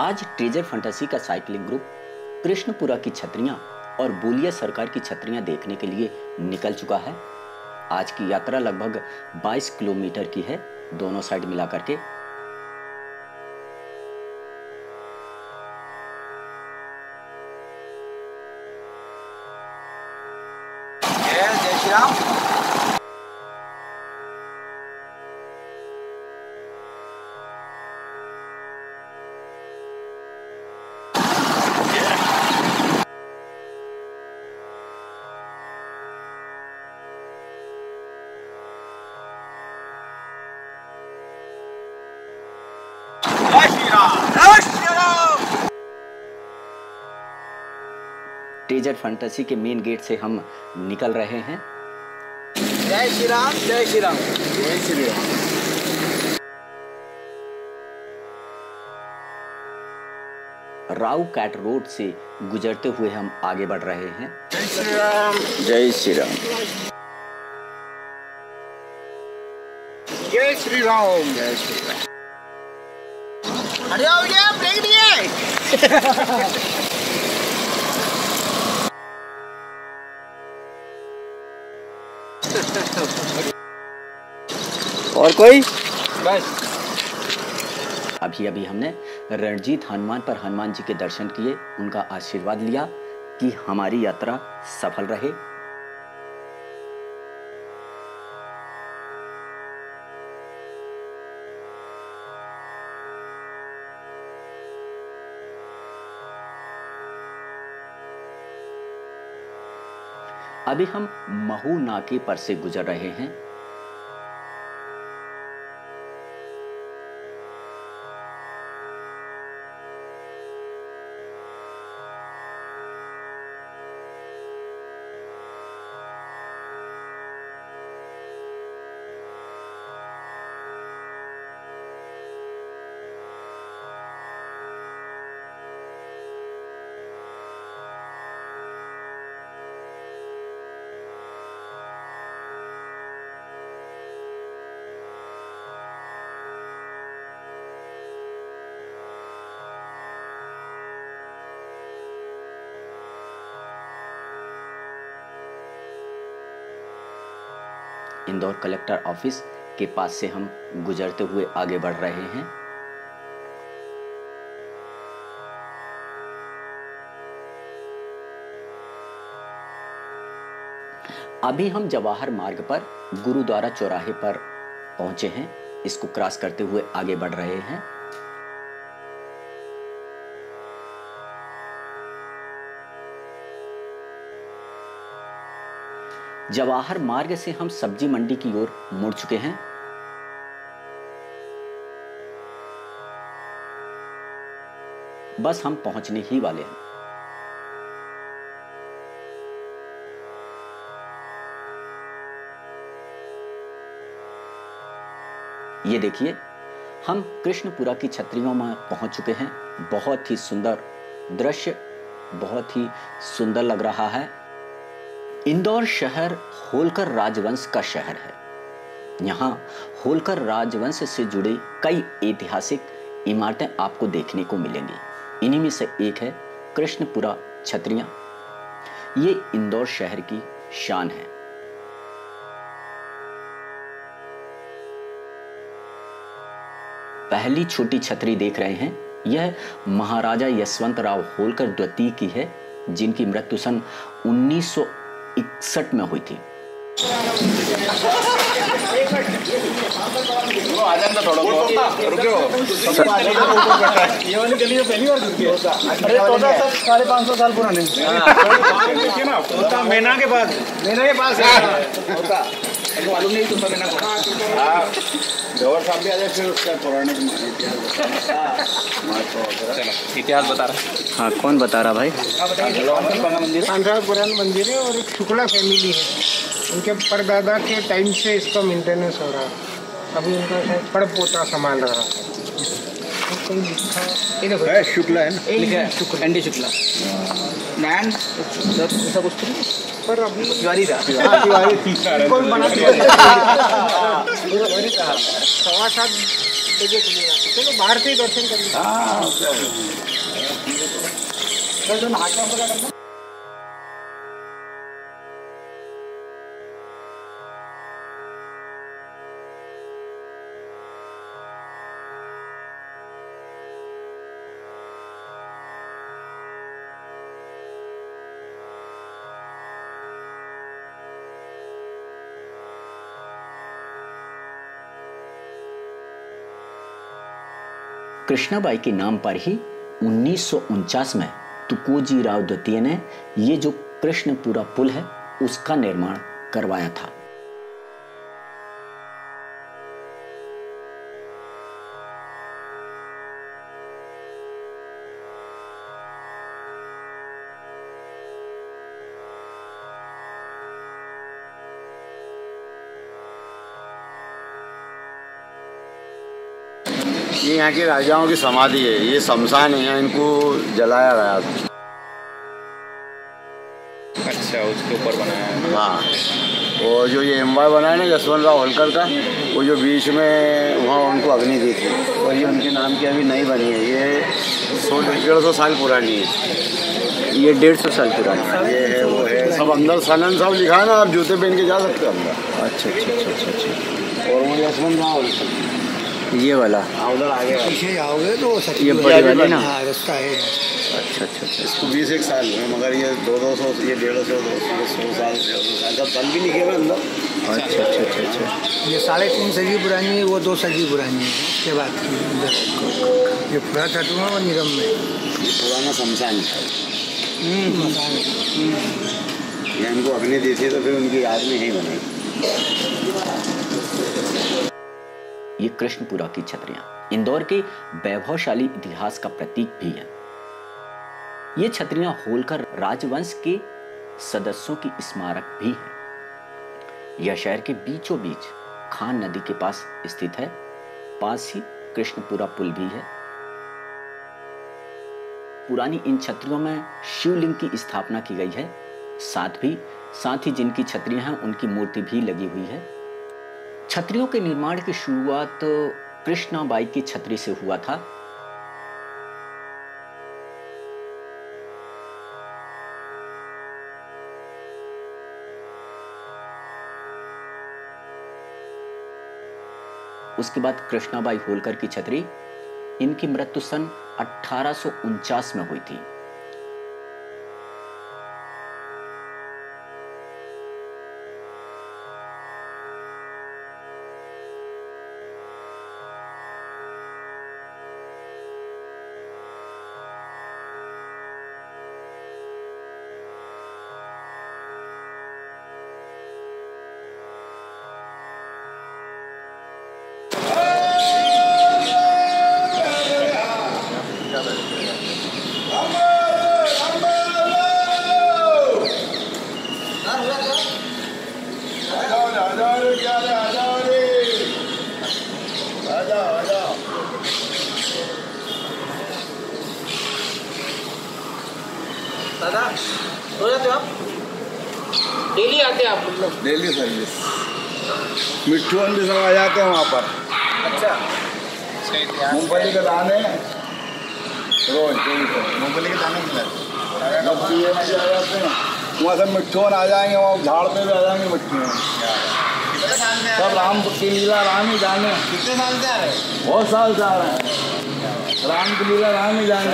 आज treasure fantasy का cycling group Krishnapura की छतरियां और बोलिया सरकार की छतरियां देखने के लिए निकल चुका है। आज की यात्रा लगभग 22 किलोमीटर की है, दोनों साइड मिला करके। जय श्री राम। ट्रेजर फंटासी के मेन गेट से हम निकल रहे हैं। जय श्री राम, जय श्री राम, जय श्री राम। राव कैट रोड से गुजरते हुए हम आगे बढ़ रहे हैं। जय श्री राम, जय श्री राम। जय श्री राम, जय श्री राम। अरे आओ ये ब्रेक दिए। और कोई बस अभी हमने रणजीत हनुमान पर हनुमान जी के दर्शन किए, उनका आशीर्वाद लिया कि हमारी यात्रा सफल रहे। अभी हम महू नाके पर से गुजर रहे हैं। इंदौर कलेक्टर ऑफिस के पास से हम गुजरते हुए आगे बढ़ रहे हैं। अभी हम जवाहर मार्ग पर गुरुद्वारा चौराहे पर पहुंचे हैं। इसको क्रॉस करते हुए आगे बढ़ रहे हैं। जवाहर मार्ग से हम सब्जी मंडी की ओर मुड़ चुके हैं। बस हम पहुंचने ही वाले हैं। ये देखिए, हम कृष्णपुरा की छतरियों में पहुंच चुके हैं। बहुत ही सुंदर दृश्य, बहुत ही सुंदर लग रहा है। इंदौर शहर होलकर राजवंश का शहर है। यहाँ होलकर राजवंश से जुड़ी कई ऐतिहासिक इमारतें आपको देखने को मिलेंगी। इन्हीं में से एक है कृष्णपुरा छतरियां। ये इंदौर शहर की शान है। पहली छोटी छतरी देख रहे हैं, यह महाराजा यशवंतराव होलकर द्वितीय की है, जिनकी मृत्यु सन 1961 में हुई थी। ये वाली गली में पहली बार घुसी है। अरे तोता सब 550 साल पुराने मेना के पास होता मालूम नहीं तुमको मेना जवाहर साहब भी आ जाए, फिर उसका पुराने इतिहास बता रहा। हाँ, कौन बता रहा भाई? पुराना मंदिर है और एक शुक्ला फैमिली है, उनके परदादा के टाइम से इसका मेंटेनेंस हो रहा है। अभी उनका शायद पड़पोता संभाल रहा है। शुक्ला है ना, लिखा है शुक्ला, एनडी शुक्ला मैन ऐसा कुछ तो पर अभी तिवारी था। कोई बना 7.25 बजे खुलेगा। चलो बाहर से ही दर्शन कर लीजिए। हाँ कृष्णाबाई के नाम पर ही 1949 में तुकोजी राव द्वितीय ने ये जो कृष्णपुरा पुल है उसका निर्माण करवाया था। ये यहाँ के राजाओं की समाधि है, ये शमशान है, इनको जलाया गया था। अच्छा, उसके ऊपर बनाया है। हाँ, और जो ये एम्बार बना है ना जसवंत राव होलकर का, वो जो बीच में वहाँ उनको अग्नि दी थी, और ये उनके नाम की अभी नई बनी है। ये 100-150 साल पुरानी है। ये 150 साल पुरानी है। ये है वो है सब अंदर सनन साहब लिखा है ना, आप जूते पहन के जा सकते हो अंदर। अच्छा अच्छा अच्छा अच्छा अच्छा। और वो जसवंत राव होलकर ये वाला उधर आगे पीछे आओगे तो ये बड़ी वाली ना। हाँ, रास्ता है। अच्छा अच्छा अच्छा। इसको 20-1 साल हुए, मगर ये 200 ये 150 100 साल 150 साल का तल भी लिखे हुए अंदर। अच्छा अच्छा अच्छा अच्छा। ये 3.5 सदी पुरानी है, वो 2 सदी पुरानी है। उसके बाद ये पूरा तत्व है वो निगम में ये पुराना शमशान है। मकान है। ये इनको अग्नि दी थी तो फिर उनकी याद में यही बनाई। ये कृष्णपुरा की छतरियां इंदौर के वैभवशाली इतिहास का प्रतीक भी है। ये छतरियां होलकर राजवंश के सदस्यों की स्मारक भी है। यह शहर के बीचों बीच खान नदी के पास स्थित है। पास ही कृष्णपुरा पुल भी है। पुरानी इन छतरियों में शिवलिंग की स्थापना की गई है। साथ ही जिनकी छतरियां हैं उनकी मूर्ति भी लगी हुई है। छतरियों के निर्माण की शुरुआत कृष्णाबाई की छतरी से हुआ था। उसके बाद कृष्णाबाई होलकर की छतरी, इनकी मृत्यु सन 1849 में हुई थी। दादा हो जाते हो आप? डेली आते हैं आप मतलब? डेली सर्विस मिट्ठू भी सब आ जाते हैं वहाँ पर। अच्छा, मूंगफली के दाने रोज मूंगफली के दाने मिलते जब पीए में आ जाते हैं वहाँ सब मिट्ठू आ जाएंगे, वहाँ झाड़ पे भी आ जाएंगे मिट्ठू। सब राम की लीला राम ही जाने। कितने साल से आ रहे हैं? बहुत साल से आ रहे हैं। राम की लीला राम ही जाने।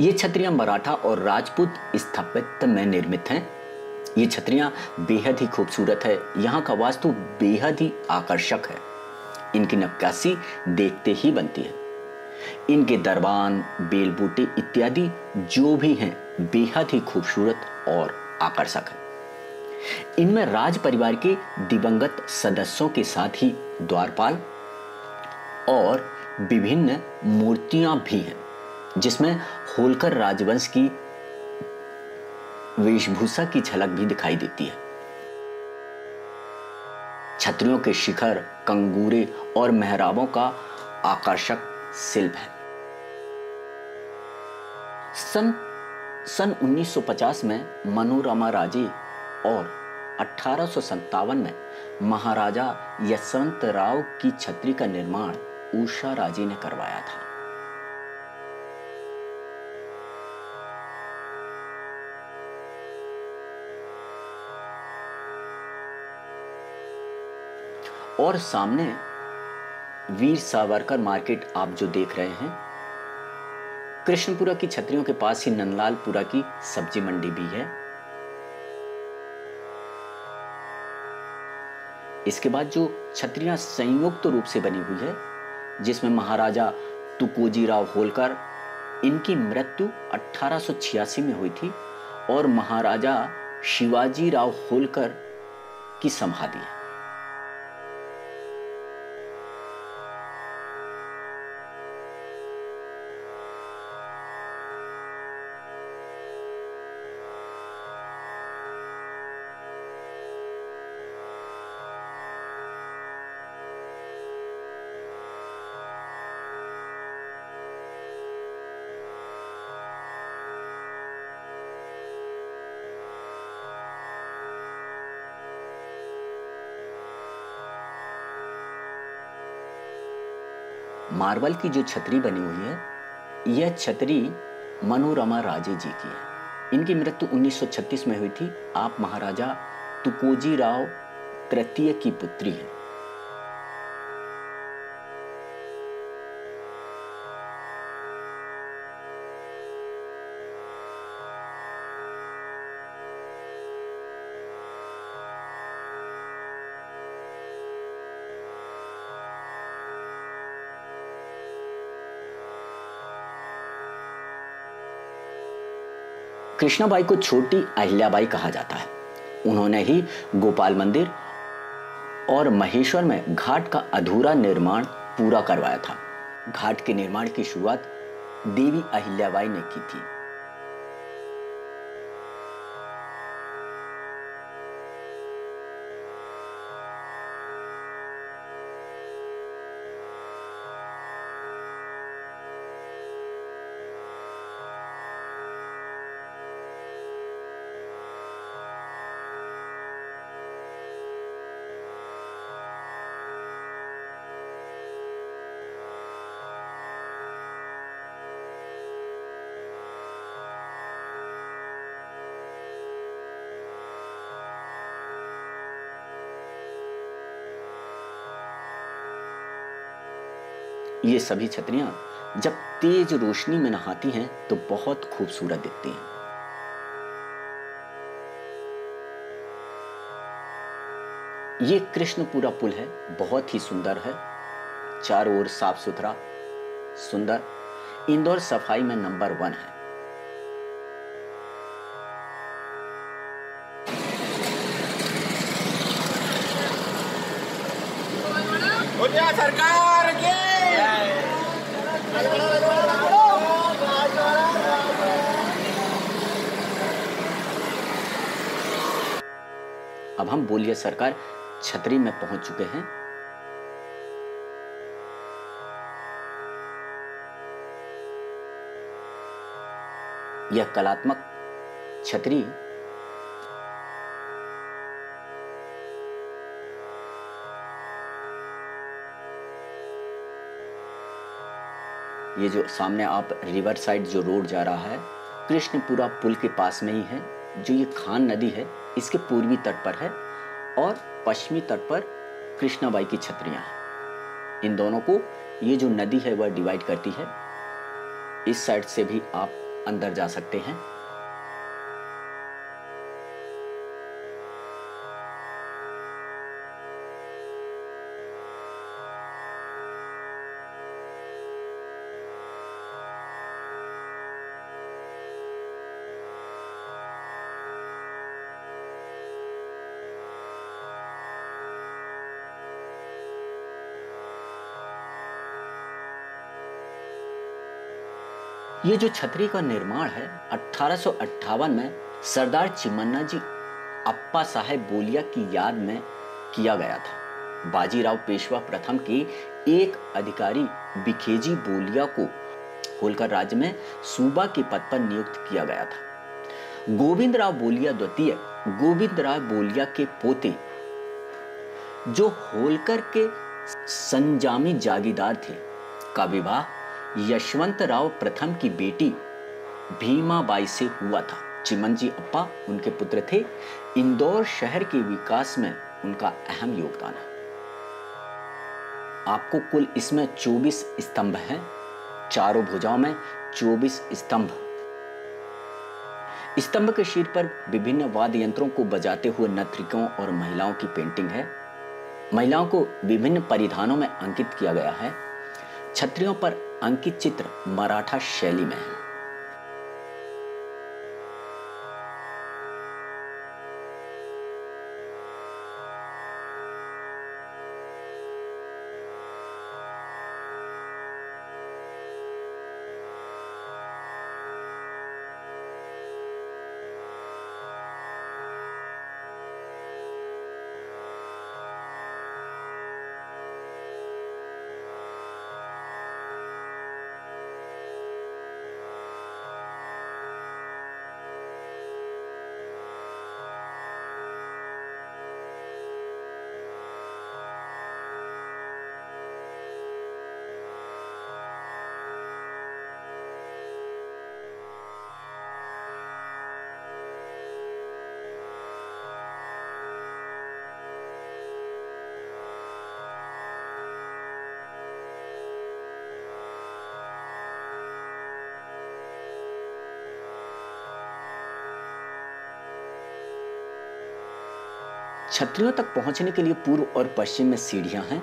ये छतरियां मराठा और राजपूत स्थापत्य में निर्मित हैं। ये छतरियां बेहद ही खूबसूरत है। यहाँ का वास्तु बेहद ही आकर्षक है। इनकी नक्काशी देखते ही बनती है। इनके दरबान, बेलबूटे इत्यादि जो भी हैं बेहद ही खूबसूरत और आकर्षक है। इनमें राज परिवार के दिवंगत सदस्यों के साथ ही द्वारपाल और विभिन्न मूर्तियां भी हैं, जिसमें होलकर राजवंश की वेशभूषा की झलक भी दिखाई देती है। छतरियों के शिखर, कंगूरे और मेहराबों का आकर्षक शिल्प है। सन 1950 में मनोरमा राजे और 1857 में महाराजा यशवंतराव की छतरी का निर्माण उषा राजे ने करवाया था। और सामने वीर सावरकर मार्केट आप जो देख रहे हैं, कृष्णपुरा की छतरियों के पास ही नंदलालपुरा की सब्जी मंडी भी है। इसके बाद जो छतरियां संयुक्त रूप से बनी हुई है, जिसमें महाराजा तुकोजीराव होलकर, इनकी मृत्यु 1886 में हुई थी और महाराजा शिवाजीराव होलकर की समाधि है। मार्बल की जो छतरी बनी हुई है, यह छतरी मनोरमा राजे जी की है। इनकी मृत्यु 1936 में हुई थी। आप महाराजा तुकोजीराव तृतीय की पुत्री है। कृष्णाबाई को छोटी अहिल्याबाई कहा जाता है। उन्होंने ही गोपाल मंदिर और महेश्वर में घाट का अधूरा निर्माण पूरा करवाया था। घाट के निर्माण की शुरुआत देवी अहिल्याबाई ने की थी। ये सभी छतरियां जब तेज रोशनी में नहाती हैं तो बहुत खूबसूरत दिखती हैं। ये कृष्णपुरा पुल है, बहुत ही सुंदर है, चारों ओर साफ सुथरा, सुंदर। इंदौर सफाई में नंबर 1 है। सरकार के अब हम बोलिए सरकार छतरी में पहुंच चुके हैं। यह कलात्मक छतरी ये जो सामने आप रिवर साइड जो रोड जा रहा है, कृष्णपुरा पुल के पास में ही है। जो ये खान नदी है, इसके पूर्वी तट पर है और पश्चिमी तट पर कृष्णाबाई की छतरियां हैं। इन दोनों को ये जो नदी है वह डिवाइड करती है। इस साइड से भी आप अंदर जा सकते हैं। ये जो छतरी का निर्माण है 1858 में सरदार चिमन्ना जी अप्पा साहेब बोलिया की याद में किया गया था। बाजीराव पेशवा प्रथम के एक अधिकारी बिखेजी बोलिया को होलकर राज्य में सूबा के पद पर नियुक्त किया गया था। गोविंदराव बोलिया द्वितीय गोविंदराव बोलिया के पोते जो होलकर के संजामी जागीरदार थे का विवाह यशवंतराव प्रथम की बेटी भीमाबाई से हुआ था। चिमनजी अप्पा उनके पुत्र थे। इंदौर शहर के विकास में उनका अहम योगदान है। आपको कुल इसमें 24 स्तंभ हैं, चारों भुजाओं में 24 स्तंभ। स्तंभ के शीर्ष पर विभिन्न वाद्य यंत्रों को बजाते हुए नर्तकियों और महिलाओं की पेंटिंग है। महिलाओं को विभिन्न परिधानों में अंकित किया गया है। छतरियों पर अंकित चित्र मराठा शैली में है। छतरियों तक पहुंचने के लिए पूर्व और पश्चिम में सीढ़ियां हैं।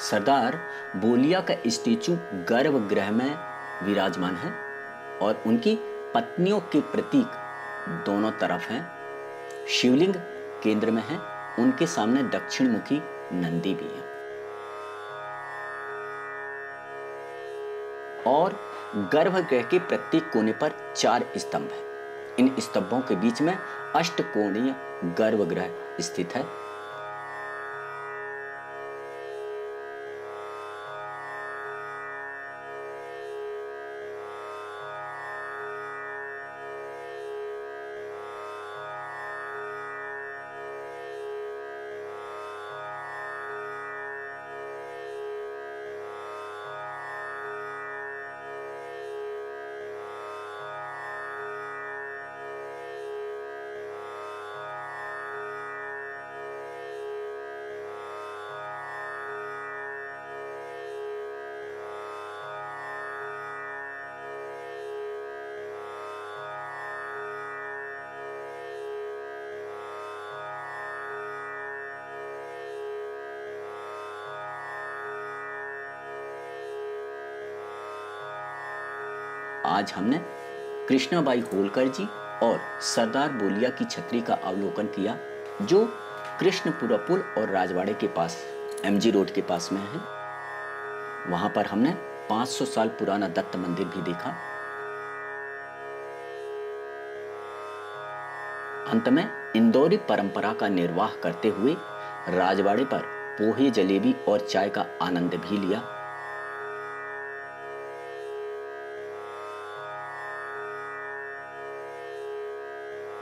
सरदार बोलिया का स्टेचू गर्भगृह में विराजमान है और उनकी पत्नियों के प्रतीक दोनों तरफ हैं। शिवलिंग केंद्र में है। उनके सामने दक्षिण मुखी नंदी भी है और गर्भगृह के प्रत्येक कोने पर 4 स्तंभ हैं। इन स्तंभों के बीच में अष्टकोणीय गर्भगृह स्थित है। आज हमने कृष्णाबाई होलकर जी और सरदार बोलिया की छतरी का अवलोकन किया जो कृष्णपुरा पुल और राजवाड़े के पास एमजी रोड के पास में है। वहां पर हमने 500 साल पुराना दत्त मंदिर भी देखा। अंत में इंदौरी परंपरा का निर्वाह करते हुए राजवाड़े पर पोहे, जलेबी और चाय का आनंद भी लिया।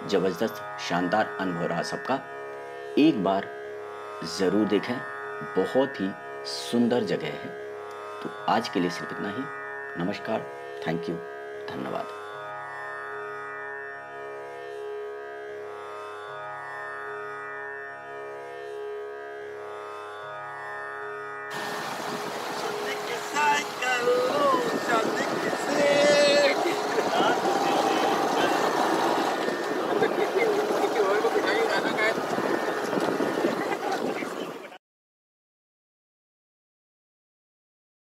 जबरदस्त शानदार अनुभव रहा सबका। एक बार जरूर देखें, बहुत ही सुंदर जगह है। तो आज के लिए सिर्फ इतना ही। नमस्कार, थैंक यू, धन्यवाद।